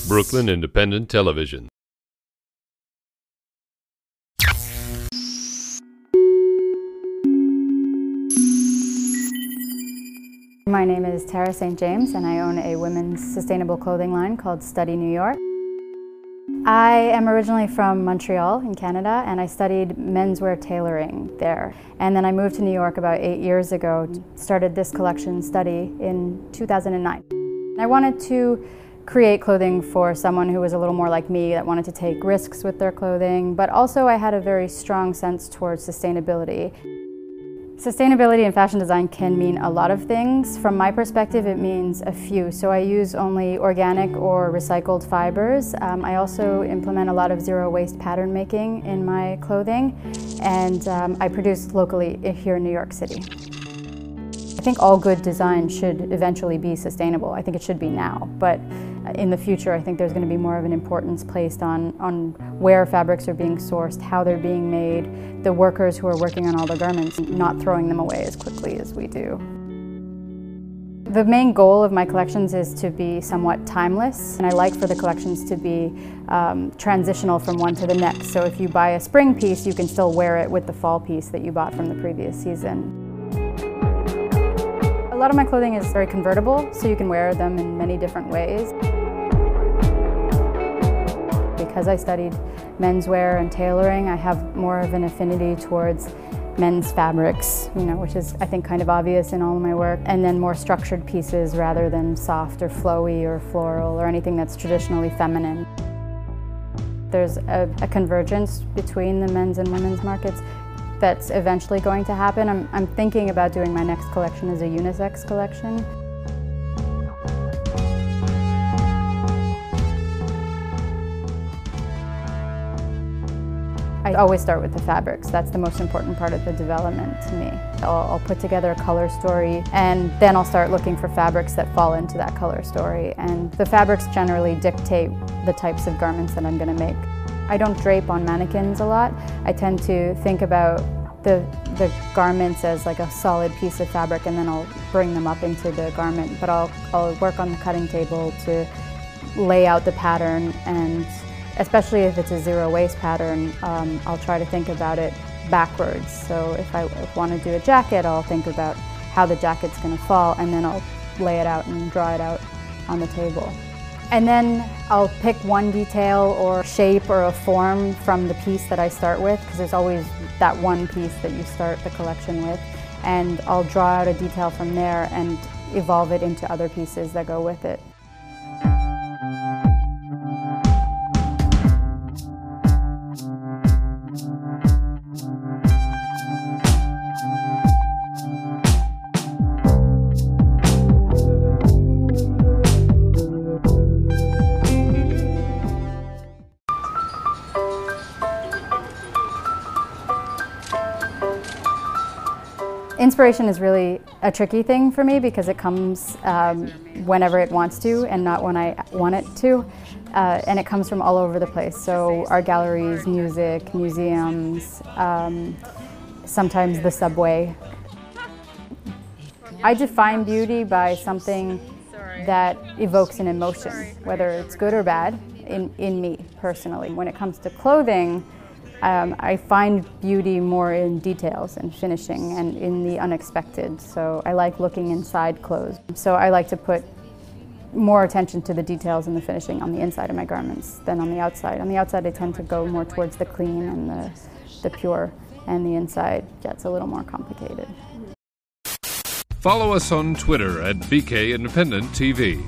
Brooklyn Independent Television. My name is Tara St. James and I own a women's sustainable clothing line called Study New York. I am originally from Montreal in Canada and I studied menswear tailoring there. And then I moved to New York about 8 years ago, started this collection Study in 2009. I wanted to create clothing for someone who was a little more like me, that wanted to take risks with their clothing, but also I had a very strong sense towards sustainability. Sustainability in fashion design can mean a lot of things. From my perspective, it means a few. So I use only organic or recycled fibers. I also implement a lot of zero waste pattern making in my clothing, and I produce locally here in New York City. I think all good design should eventually be sustainable. I think it should be now, but in the future I think there's going to be more of an importance placed on where fabrics are being sourced, how they're being made, the workers who are working on all the garments, not throwing them away as quickly as we do. The main goal of my collections is to be somewhat timeless, and I like for the collections to be transitional from one to the next. So if you buy a spring piece, you can still wear it with the fall piece that you bought from the previous season. A lot of my clothing is very convertible, so you can wear them in many different ways. Because I studied menswear and tailoring, I have more of an affinity towards men's fabrics, which is, I think, kind of obvious in all of my work, and then more structured pieces rather than soft or flowy or floral or anything that's traditionally feminine. There's a convergence between the men's and women's markets that's eventually going to happen. I'm thinking about doing my next collection as a unisex collection. I always start with the fabrics. That's the most important part of the development to me. I'll put together a color story, and then I'll start looking for fabrics that fall into that color story. And the fabrics generally dictate the types of garments that I'm going to make. I don't drape on mannequins a lot. I tend to think about the garments as like a solid piece of fabric, and then I'll bring them up into the garment. But I'll work on the cutting table to lay out the pattern, and especially if it's a zero waste pattern, I'll try to think about it backwards. So if I want to do a jacket, I'll think about how the jacket's going to fall, and then I'll lay it out and draw it out on the table. And then I'll pick one detail or shape or a form from the piece that I start with, because there's always that one piece that you start the collection with, and I'll draw out a detail from there and evolve it into other pieces that go with it. Inspiration is really a tricky thing for me because it comes whenever it wants to and not when I want it to. And it comes from all over the place. So art galleries, music, museums, sometimes the subway. I define beauty by something that evokes an emotion, whether it's good or bad, in me personally. When it comes to clothing, I find beauty more in details and finishing and in the unexpected. So I like looking inside clothes. So I like to put more attention to the details and the finishing on the inside of my garments than on the outside. On the outside I tend to go more towards the clean and the pure, and the inside gets a little more complicated. Follow us on Twitter at BK Independent TV.